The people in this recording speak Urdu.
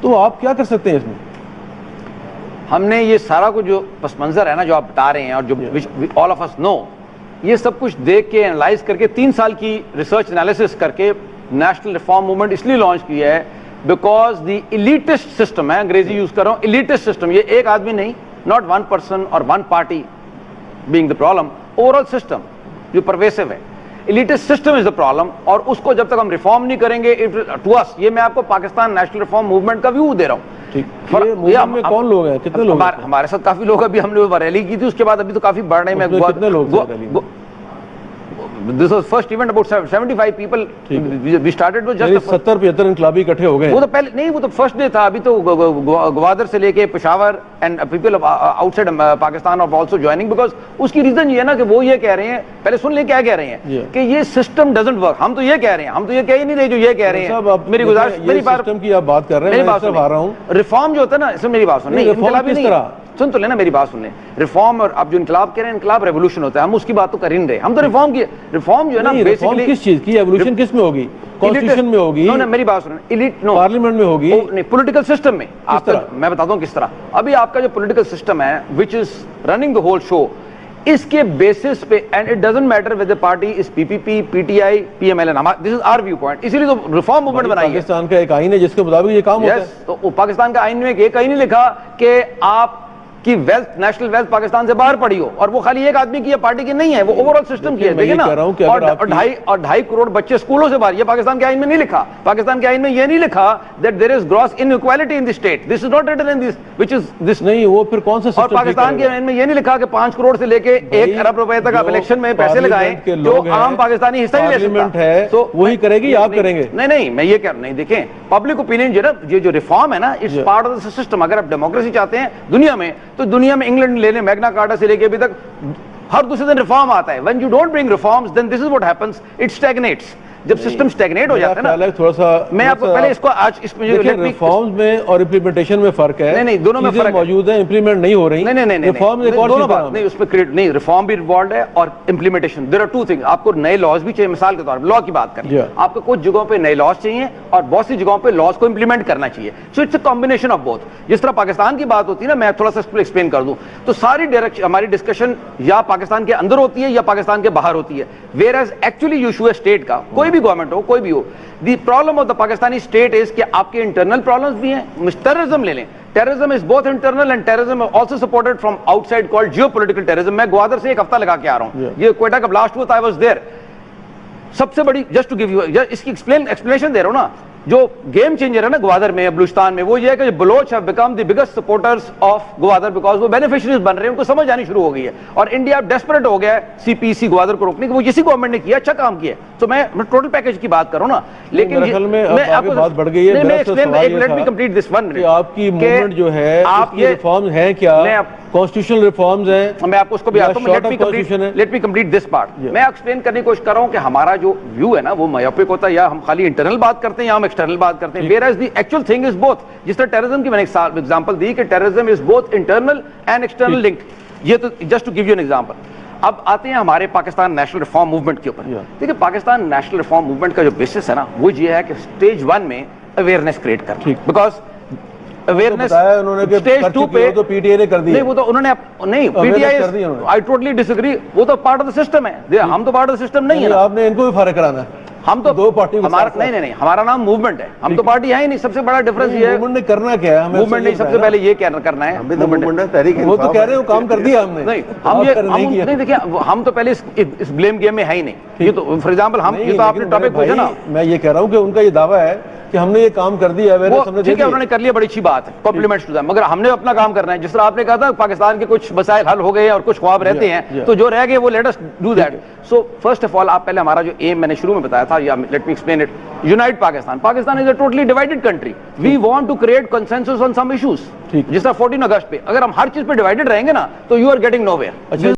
تو آپ کیا کر سکتے ہیں اس میں؟ ہم نے یہ سارا کچھ جو پس منظر ہے نا جو آپ بتا رہے ہیں اور جو all of us know, یہ سب کچھ دیکھ کے انالائز کر کے 3 سال کی ریسرچ انالیسس کر کے نیشنل ریفارم موومنٹ اس لیے لانچ کیا ہے بیکاز دی ایلیٹسٹ سسٹم ہے, انگریزی یوز کر رہا ہوں, ایلیٹسٹ سسٹم, یہ ایک آدمی نہیں, ناٹ ون پرسن اور one party being the problem, over all system جو پرویسو ہے, elitist system is the problem. اور اس کو جب تک ہم ریفارم نہیں کریں گے ٹو اس, یہ میں آپ کو پاکستان نیشنل ریفارم موومنٹ کا ویو دے رہا ہوں. میں کون لوگ ہیں, کتنے لوگ؟ ہمارے ساتھ کافی لوگ, ابھی ہم نے ریلی کی تھی, اس کے بعد ابھی تو کافی بڑھ رہے ہیں. کتنے لوگ؟ This was first event, about 75 people. We started with just 70-75 انقلابی اکٹھے ہو گئے. وہ تو پہلے نہیں, وہ تو فرسٹ ڈے تھا. ابھی تو گوادر سے لے کے Peshawar and people outside Pakistan of also joining, because اس کی ریزن یہ ہے نا کہ وہ یہ کہہ رہے ہیں, پہلے سن لیں کیا کہہ رہے ہیں کہ یہ سسٹم ڈزنٹ ورک. ہم تو یہ کہہ رہے ہیں, ہم تو یہ کہہ ہی نہیں رہے جو یہ کہہ رہے ہیں. میری گزارش, میری سسٹم کی آپ بات کر رہے ہیں, میں صرف آ رہا ہوں. ریفارم جو ہوتا ہے نا, اس میں میری بات سن, نہیں انقلابی نہیں, سن تو لینا میری بات سن لیں. ریفارم اور اب جو انقلاب کہہ رہے ہیں, انقلاب ریولوشن ہوتا ہے, ہم اس کی بات تو کر ہی نہیں رہے. ہم تو ریفارم کی, ریفارم جو ہے نا بیسیکلی کس چیز کی ایوولوشن کس میں ہوگی؟ کانسٹیٹیوشن میں ہوگی؟ میری بات سنیں, ایلیٹ نو, پارلیمنٹ میں ہوگی؟ نہیں, پولیٹیکل سسٹم میں. میں بتاتا ہوں کس طرح. ابھی آپ کا جو پولیٹیکل سسٹم ہے وچ از رننگ دا ہول شو, اس کے بیسس پہ, and it doesn't matter with the party is P P P, P T I, P M L N, this is our view point. اسی لیے تو ریفارم موومنٹ بنائی ہے. پاکستان کا ایک آئین ہے جس کے مطابق یہ کام ہوتا ہے. تو پاکستان کا آئین میں کہیں نہیں لکھا کہ آپ کی ویلتھ, نیشنل ویلتھ پاکستان سے باہر پڑی ہو, اور وہ خالی ایک آدمی کی یا پارٹی کی نہیں ہے, وہ اوور آل سسٹم کی ہے. دیکھیں نا, اور 2.5 کروڑ بچے اسکولوں سے باہر, یہ پاکستان کے آئین میں نہیں لکھا. پاکستان کے آئین میں یہ نہیں لکھا that there is gross inequality in the state. This is not written in this, which is this. نہیں, وہ پھر کون سا سسٹم؟ اور پاکستان کے آئین میں یہ نہیں لکھا کہ 5 کروڑ سے لے کے 1 ارب روپے تک آپ الیکشن میں پیسے لگائیں جو عام پاکستانی حصہ نہیں لے سکتا. تو وہی کرے گی یا آپ کریں گے؟ نہیں, میں یہ کہہ رہا ہوں, نہیں دیکھیں, پبلک اوپینین جو ہے نا, یہ جو ریفارم ہے نا, it's part of the system. اگر آپ ڈیموکریسی چاہتے ہیں دنیا میں, تو دنیا میں انگلینڈ لینے میگنا کارٹا سے لے کے ابھی تک ہر دوسرے دن ریفارم آتا ہے. when you don't bring reforms then this is what happens, it stagnates. جب سسٹم اسٹیگنیٹ ہو جاتا ہے نا, تھوڑا سا میں آپ کو پہلے اس کو آج اس میں ریفارمز میں اور امپلیمنٹیشن میں فرق ہے. نہیں, دونوں میں فرق موجود ہے, امپلیمنٹ نہیں ہو رہی. نہیں, ریفارم ایک اور چیز ہے. نہیں, اس پہ کریٹ نہیں, ریفارم بھی انوالوڈ ہے اور implementation. There are two thing. آپ کو نئے لاز بھی چاہیے. مثال کے طور پر لا کی بات کریں, آپ کو کچھ جگہوں پہ نئے لاز چاہیے اور بہت سی جگہوں پہ لاز کو امپلیمنٹ کرنا چاہیے. So it's a combination of both. جس طرح پاکستان کی بات ہوتی ہے نا, میں تھوڑا سا اس کو ایکسپلین کر دوں, تو ساری ڈائریکشن ہماری ڈسکشن یا پاکستان کے اندر ہوتی ہے یا پاکستان کے باہر ہوتی ہے. ویئر ایز ایکچولی ایشو ہے اسٹیٹ کا, کوئی بھی گورنمنٹ ہو, کوئی بھی ہو, the problem of the Pakistani state is کہ آپ کے انٹرنل پرابلمس بھی ہیں. ٹیررزم لے لیں, terrorism is both internal and terrorism also supported from outside called geopolitical terrorism. میں گوادر سے 1 ہفتہ لگا کے آ رہا ہوں, یہ کوئٹہ کا بلاسٹ ہوا تھا, آئی واز دیئر. سب سے بڑی, جسٹ ٹو گیو یو اس کی ایکسپلینیشن دے رہا ہوں نا, جو گیم چینجر ہے نا گوادر میں, بلوچستان میں, وہ یہ ہے کہ Baloch have become the biggest supporters of Gwadar because وہ بینیفیشریز بن رہے ہیں, ان کو سمجھ آنی شروع ہو گئی ہے. اور انڈیا ڈیسپریٹ ہو گیا ہے سی پی سی گوادر کو روکنے کی. وہ اسی گورنمنٹ نے کیا, اچھا کام کیا. تو میں ٹوٹل پیکج کی بات کروں نا, لیکن بات بڑھ گئی ہے. Let me complete this one. آپ کی موومنٹ جو ہے, آپ یہ ریفارمز ہیں کیا؟ کانسٹیٹیوشنل ریفارمز ہیں. میں آپ کو اس کو بھی آتا ہوں. Let me complete this part. میں ایکسپلین کرنے کی کوشش کر رہا ہوں کہ ہمارا جو ویو ہے نا, وہ مایوپک ہوتا ہے, یا ہم خالی انٹرنل بات کرتے ہیں یا ہم ایکسٹرنل بات کرتے ہیں. whereas the actual thing is both. جس طرح ٹیررزم کی میں نے ایک ایگزامپل دی کہ terrorism is both internal and external linked. یہ تو just to give you an example. اب آتے ہیں ہمارے پاکستان نیشنل ریفارم موومنٹ کے اوپر. دیکھیں, پاکستان نیشنل ریفارم موومنٹ کا جو بیسس ہے نا, وہ یہ ہے کہ اسٹیج 1 میں اویئرنیس کریٹ کرنا. بیکاز اویئرنیس اسٹیج 2 پہ تو پی ٹی آئی نے کر دیا. نہیں, وہ تو انہوں نے نہیں, P T I, I totally disagree, وہ تو پارٹ آف دا سسٹم ہے. ہم تو پارٹ آف دا سسٹم نہیں ہے. آپ نے ان کو بھی فارغ کرانا ہے. ہم تو دو پارٹی نہیں, ہمارا نام موومنٹ ہے, ہم تو پارٹی ہے ہی نہیں. سب سے بڑا ڈفرنس یہ ہے موومنٹ نے کرنا کیا ہے. موومنٹ نے سب سے پہلے یہ کرنا ہے, وہ تو کہہ رہے ہیں کام کر دیا ہم نے. نہیں, دیکھیں, ہم تو پہلے اس بلیم گیم میں ہے ہی نہیں. یہ تو فار ایگزامپل ہم, یہ تو آپ نے ٹاپک پوچھا نا, میں یہ کہہ رہا ہوں کہ ان کا یہ دعویٰ ہے کہ ہم نے یہ کام کر دیا ہے. ٹھیک ہے, انہوں نے کر لیا, بڑی اچھی بات ہے, کمپلیمنٹس ٹو دیم. مگر ہم نے اپنا کام کرنا ہے. جس طرح آپ نے کہا تھا پاکستان کے کچھ مسائل حل ہو گئے اور کچھ خواب رہتے ہیں, تو جو رہ گئے وہ let us do that. So first of all, آپ پہلے ہمارا جو ایم میں نے شروع میں بتایا تھا, یا let me explain it, unite Pakistan. Pakistan is a totally divided country. We want to create consensus on some issues. جس طرح 14 اگست پہ اگر ہم ہر چیز پہ ڈیوائڈڈ رہیں گے نا, تو you are getting know where.